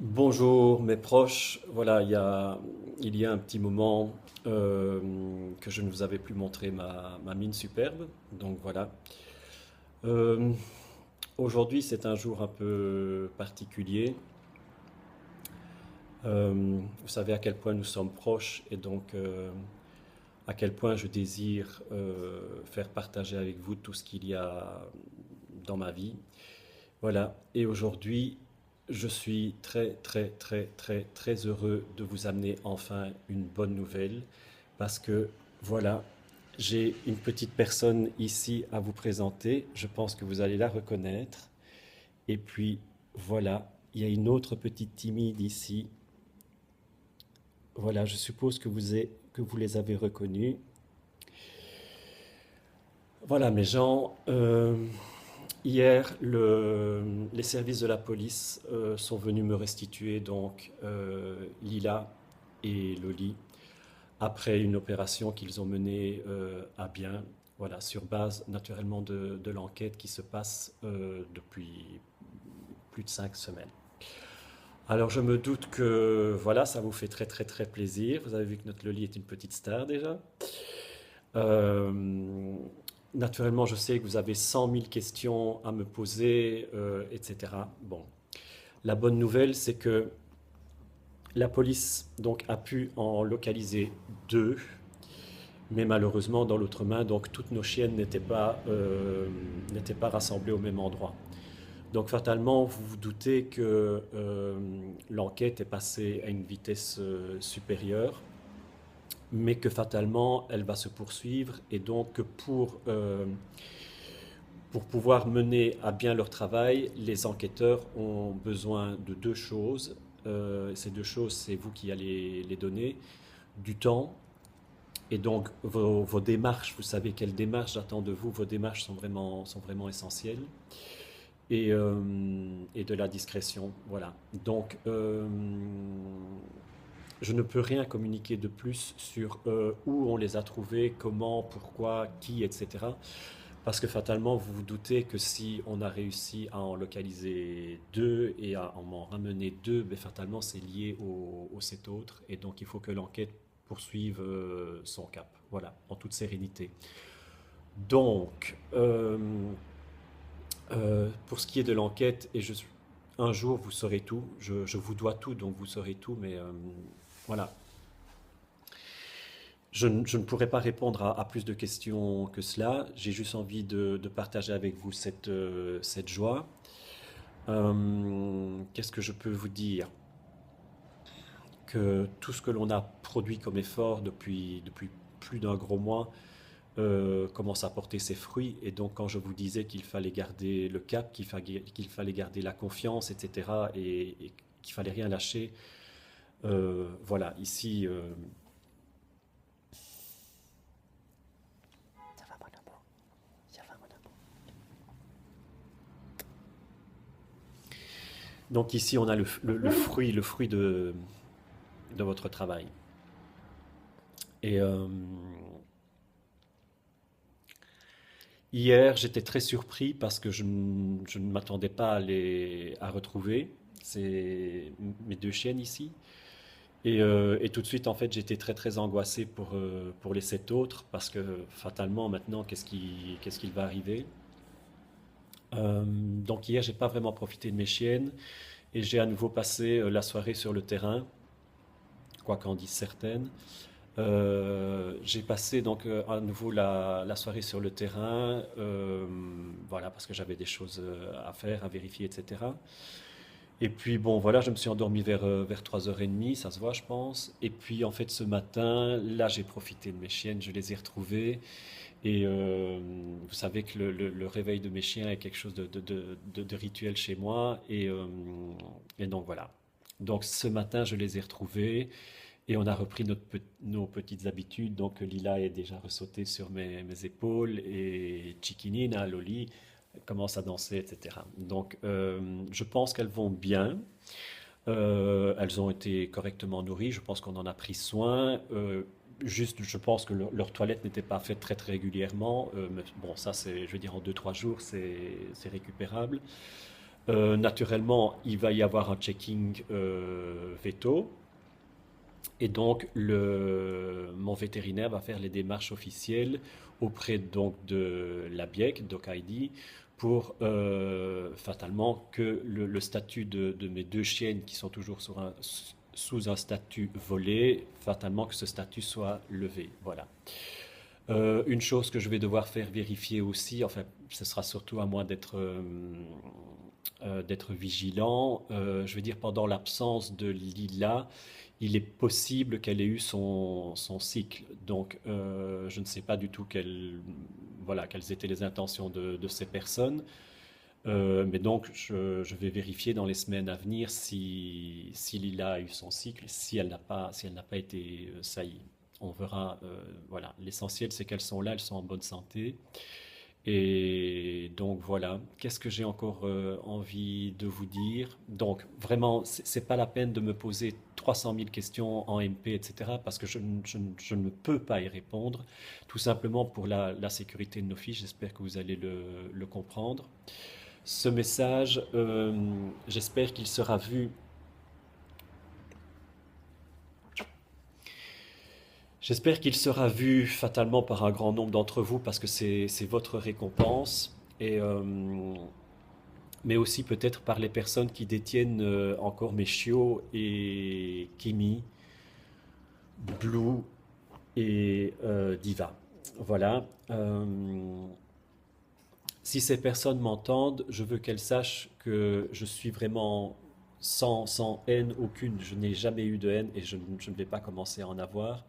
Bonjour mes proches, voilà, il y a un petit moment que je ne vous avais plus montré ma mine superbe, donc voilà. Euh, Aujourd'hui c'est un jour un peu particulier. Vous savez à quel point nous sommes proches et donc à quel point je désire faire partager avec vous tout ce qu'il y a dans ma vie. Voilà, et aujourd'hui, je suis très heureux de vous amener enfin une bonne nouvelle parce que voilà, j'ai une petite personne ici à vous présenter. Je pense que vous allez la reconnaître. Et puis voilà, il y a une autre petite timide ici. Voilà, je suppose que vous les avez reconnus. Voilà, mes gens. Hier, les services de la police sont venus me restituer donc Lila et Loli après une opération qu'ils ont menée à bien, voilà, sur base naturellement de l'enquête qui se passe depuis plus de 5 semaines. Alors je me doute que voilà, ça vous fait très plaisir. Vous avez vu que notre Loli est une petite star déjà. Euh, Naturellement, je sais que vous avez 100 000 questions à me poser, etc. Bon, la bonne nouvelle, c'est que la police donc a pu en localiser deux, mais malheureusement, dans l'autre main, donc toutes nos chiennes n'étaient pas rassemblées au même endroit. Donc fatalement, vous vous doutez que l'enquête est passée à une vitesse supérieure, mais que fatalement, elle va se poursuivre et donc que pour pouvoir mener à bien leur travail, les enquêteurs ont besoin de deux choses. Ces deux choses, c'est vous qui allez les donner, du temps. Et donc vos démarches, vous savez quelles démarches j'attends de vous, vos démarches sont vraiment essentielles. Et de la discrétion, voilà. Donc je ne peux rien communiquer de plus sur où on les a trouvés, comment, pourquoi, qui, etc. Parce que fatalement, vous vous doutez que si on a réussi à en localiser deux et à en ramener deux, ben fatalement, c'est lié aux sept autres. Et donc, il faut que l'enquête poursuive son cap. Voilà, en toute sérénité. Donc, pour ce qui est de l'enquête, un jour, vous saurez tout. Je vous dois tout, donc vous saurez tout. Mais voilà, je ne pourrais pas répondre à plus de questions que cela. J'ai juste envie de partager avec vous cette joie. Qu'est-ce que je peux vous dire? Que tout ce que l'on a produit comme effort depuis plus d'un gros mois commence à porter ses fruits. Et donc, quand je vous disais qu'il fallait garder le cap, qu'il fallait garder la confiance, etc., et qu'il fallait rien lâcher, voilà, ici, ça va, mon amour, ça va, mon amour. Donc ici, on a le fruit de votre travail. Et hier, j'étais très surpris parce que je ne m'attendais pas à retrouver mes deux chiennes ici. Et tout de suite, en fait, j'étais très angoissé pour les sept autres parce que fatalement, maintenant, qu'est-ce qu'il va arriver? Donc hier, j'ai pas vraiment profité de mes chiennes et j'ai à nouveau passé la soirée sur le terrain, quoi qu'en disent certaines. J'ai passé donc à nouveau la soirée sur le terrain, voilà, parce que j'avais des choses à faire, à vérifier, etc. Et puis bon, voilà, je me suis endormi vers 3h30, ça se voit, je pense. Et puis en fait, ce matin, là, j'ai profité de mes chiennes, je les ai retrouvées. Et vous savez que le réveil de mes chiens est quelque chose de rituel chez moi. Et donc voilà. Donc ce matin, je les ai retrouvées. Et on a repris nos petites habitudes. Donc Lila est déjà ressautée sur mes épaules et Chiquinina, Loli, commence à danser, etc. Donc je pense qu'elles vont bien. Elles ont été correctement nourries. Je pense qu'on en a pris soin. Juste, je pense que leur toilette n'était pas faite très régulièrement. Mais bon, ça, je veux dire, en 2 3 jours, c'est récupérable. Naturellement, il va y avoir un checking veto. Et donc, mon vétérinaire va faire les démarches officielles auprès donc de la BIEC, DocID, pour fatalement que le statut de mes deux chiennes qui sont toujours sous un statut volé, fatalement que ce statut soit levé. Voilà. Une chose que je vais devoir faire vérifier aussi, enfin, ce sera surtout à moi d'être vigilant. Je veux dire, pendant l'absence de Lila, il est possible qu'elle ait eu son cycle. Donc, je ne sais pas du tout voilà, quelles étaient les intentions de ces personnes. Mais donc, je vais vérifier dans les semaines à venir si Lila a eu son cycle, si elle n'a pas été saillie. On verra. Voilà, l'essentiel, c'est qu'elles sont là, elles sont en bonne santé. Et donc voilà, qu'est-ce que j'ai encore envie de vous dire? Donc vraiment, c'est pas la peine de me poser 300 000 questions en MP, etc. parce que je ne peux pas y répondre, tout simplement pour la sécurité de nos filles. J'espère que vous allez le comprendre. Ce message, j'espère qu'il sera vu. J'espère qu'il sera vu fatalement par un grand nombre d'entre vous parce que c'est votre récompense. Mais aussi peut-être par les personnes qui détiennent encore mes chiots et Kimi, Blue et Diva. Voilà. Si ces personnes m'entendent, je veux qu'elles sachent que je suis vraiment sans haine aucune. Je n'ai jamais eu de haine et je ne vais pas commencer à en avoir.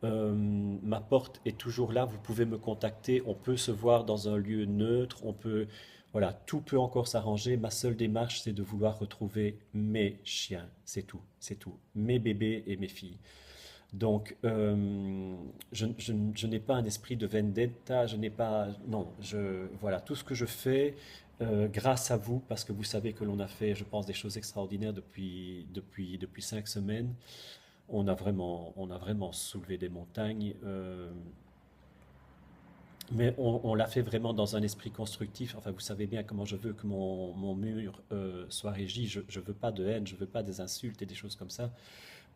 Ma porte est toujours là, vous pouvez me contacter, on peut se voir dans un lieu neutre, voilà, tout peut encore s'arranger. Ma seule démarche, c'est de vouloir retrouver mes chiens, c'est tout, mes bébés et mes filles. Donc, je n'ai pas un esprit de vendetta, je n'ai pas, non, voilà, tout ce que je fais, grâce à vous, parce que vous savez que l'on a fait, je pense, des choses extraordinaires depuis 5 semaines. On a vraiment soulevé des montagnes, mais on l'a fait vraiment dans un esprit constructif. Enfin, vous savez bien comment je veux que mon mur soit régi. Je ne veux pas de haine, je ne veux pas des insultes et des choses comme ça,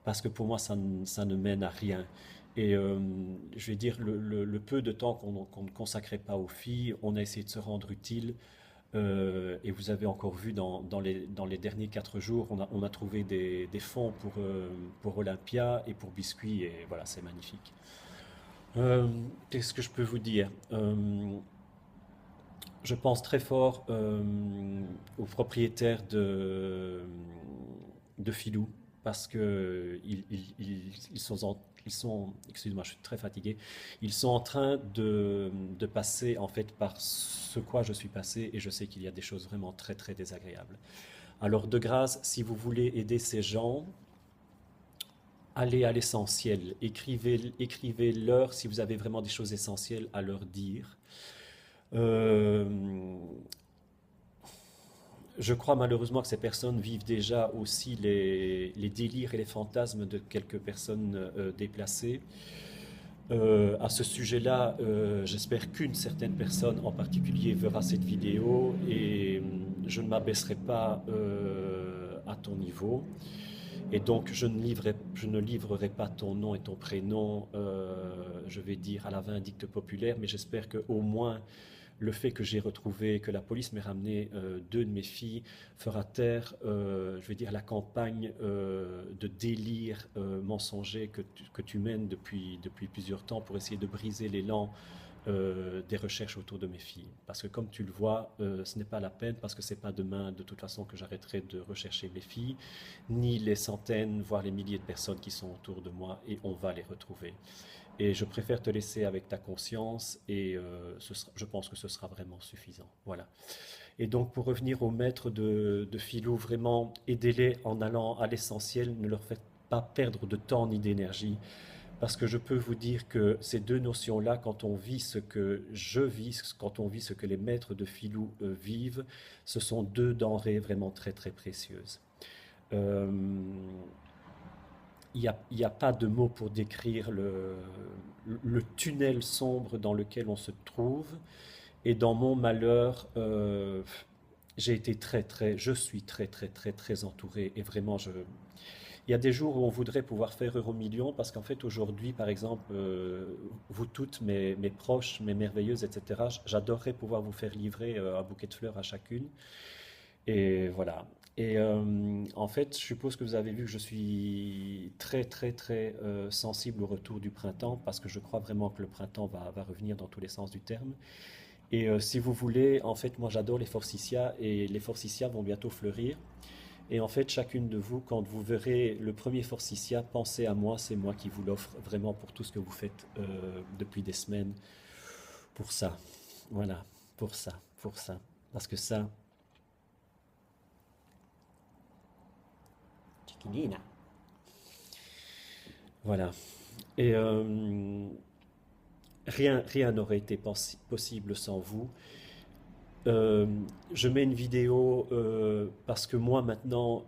parce que pour moi, ça ne mène à rien. Et je vais dire, le peu de temps qu'on ne consacrait pas aux filles, on a essayé de se rendre utile. Et vous avez encore vu dans les derniers 4 jours, on a trouvé des fonds pour Olympia et pour Biscuit, et voilà, c'est magnifique. Euh, Qu'est-ce que je peux vous dire? Je pense très fort aux propriétaires de Filou parce que excusez-moi, je suis très fatigué. Ils sont en train de passer en fait par ce quoi je suis passé et je sais qu'il y a des choses vraiment très très désagréables. Alors de grâce, si vous voulez aider ces gens, allez à l'essentiel. Écrivez-leur si vous avez vraiment des choses essentielles à leur dire. Euh, je crois malheureusement que ces personnes vivent déjà aussi les délires et les fantasmes de quelques personnes déplacées. À ce sujet-là, j'espère qu'une certaine personne en particulier verra cette vidéo et je ne m'abaisserai pas à ton niveau. Et donc, je ne livrerai pas ton nom et ton prénom, je vais dire, à la vindicte populaire, mais j'espère qu'au moins le fait que j'ai retrouvé, que la police m'ait ramené deux de mes filles, fera taire, je vais dire, la campagne de délire mensonger que tu mènes depuis plusieurs temps pour essayer de briser l'élan des recherches autour de mes filles. Parce que comme tu le vois, ce n'est pas la peine, parce que c'est pas demain de toute façon que j'arrêterai de rechercher mes filles, ni les centaines, voire les milliers de personnes qui sont autour de moi, et on va les retrouver. Et je préfère te laisser avec ta conscience et je pense que ce sera vraiment suffisant. Voilà. Et donc pour revenir aux maîtres de Filou, vraiment aidez-les en allant à l'essentiel, ne leur faites pas perdre de temps ni d'énergie. Parce que je peux vous dire que ces deux notions-là, quand on vit ce que je vis, quand on vit ce que les maîtres de Filou vivent, ce sont deux denrées vraiment très très précieuses. Euh, il y a pas de mots pour décrire le tunnel sombre dans lequel on se trouve. Et dans mon malheur, j'ai été je suis très entouré et vraiment, il y a des jours où on voudrait pouvoir faire euro million parce qu'en fait aujourd'hui, par exemple, vous toutes, mes proches, mes merveilleuses, etc., j'adorerais pouvoir vous faire livrer un bouquet de fleurs à chacune. Et voilà. Et en fait, je suppose que vous avez vu que je suis très sensible au retour du printemps parce que je crois vraiment que le printemps va revenir dans tous les sens du terme. Et si vous voulez, en fait, moi j'adore les forsythias et les forsythias vont bientôt fleurir. Et en fait, chacune de vous, quand vous verrez le premier forsythia, pensez à moi, c'est moi qui vous l'offre vraiment pour tout ce que vous faites depuis des semaines, pour ça. Voilà, pour ça, pour ça. Parce que ça, chiquinina. Voilà. Et rien n'aurait été possible sans vous. Euh, je mets une vidéo parce que moi maintenant,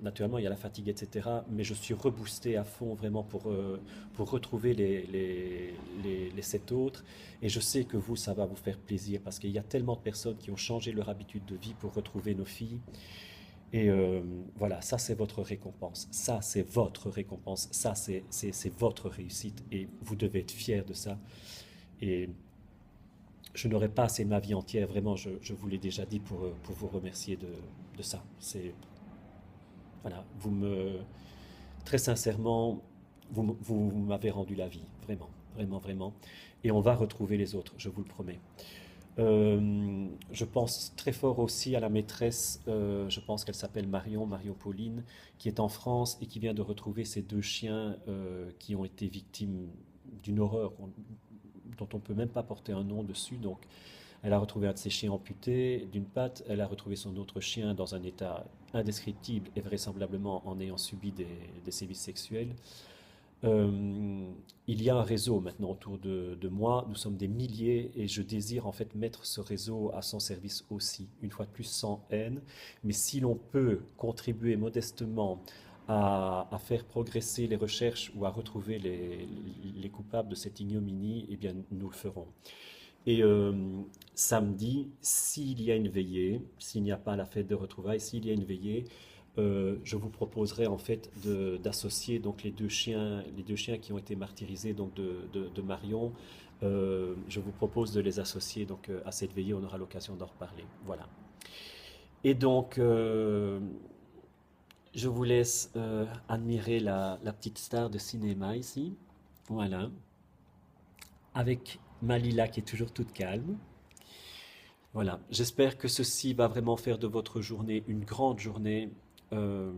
naturellement il y a la fatigue, etc. Mais je suis reboosté à fond vraiment pour retrouver les sept autres. Et je sais que vous, ça va vous faire plaisir parce qu'il y a tellement de personnes qui ont changé leur habitude de vie pour retrouver nos filles. Et voilà, ça c'est votre récompense. Ça c'est votre récompense. Ça c'est votre réussite. Et vous devez être fiers de ça. Et je n'aurais pas assez ma vie entière, vraiment, je vous l'ai déjà dit pour vous remercier de ça. C'est, voilà, très sincèrement, vous m'avez rendu la vie, vraiment, vraiment, vraiment. Et on va retrouver les autres, je vous le promets. Je pense très fort aussi à la maîtresse, je pense qu'elle s'appelle Marion Pauline, qui est en France et qui vient de retrouver ses deux chiens qui ont été victimes d'une horreur dont on ne peut même pas porter un nom dessus. Donc, elle a retrouvé un de ses chiens amputé d'une patte. Elle a retrouvé son autre chien dans un état indescriptible et vraisemblablement en ayant subi des sévices sexuels. Il y a un réseau maintenant autour de moi. Nous sommes des milliers et je désire en fait mettre ce réseau à son service aussi. Une fois de plus, sans haine. Mais si l'on peut contribuer modestement à faire progresser les recherches ou à retrouver les coupables de cette ignominie, eh bien, nous le ferons. Et samedi, s'il y a une veillée, s'il n'y a pas la fête de retrouvailles, s'il y a une veillée, je vous proposerai en fait d'associer donc les deux chiens qui ont été martyrisés donc de Marion. Je vous propose de les associer donc à cette veillée. On aura l'occasion d'en reparler. Voilà. Et donc, je vous laisse admirer la petite star de cinéma ici. Voilà. Avec Malila qui est toujours toute calme. Voilà, j'espère que ceci va vraiment faire de votre journée une grande journée. Euh,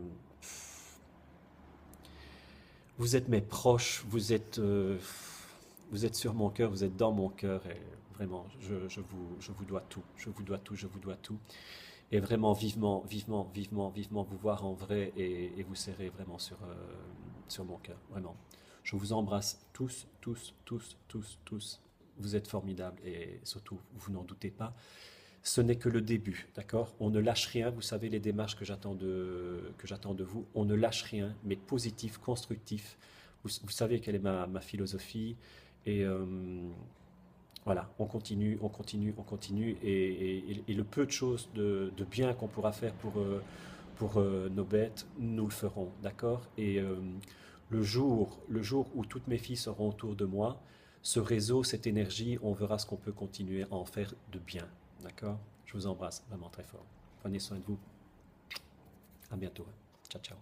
vous êtes mes proches, vous êtes sur mon cœur, vous êtes dans mon cœur et vraiment, je vous dois tout, je vous dois tout, je vous dois tout. Et vraiment, vivement vous voir en vrai et vous serrer vraiment sur mon cœur, vraiment. Je vous embrasse tous. Vous êtes formidables et surtout, vous n'en doutez pas. Ce n'est que le début, d'accord? On ne lâche rien, vous savez les démarches que j'attends de vous. On ne lâche rien, mais positif, constructif. Vous savez quelle est ma philosophie. Et voilà, on continue. Et le peu de choses de bien qu'on pourra faire pour nos bêtes, nous le ferons, d'accord? Et le jour où toutes mes filles seront autour de moi, ce réseau, cette énergie, on verra ce qu'on peut continuer à en faire de bien, d'accord? Je vous embrasse vraiment très fort. Prenez soin de vous. À bientôt. Ciao, ciao.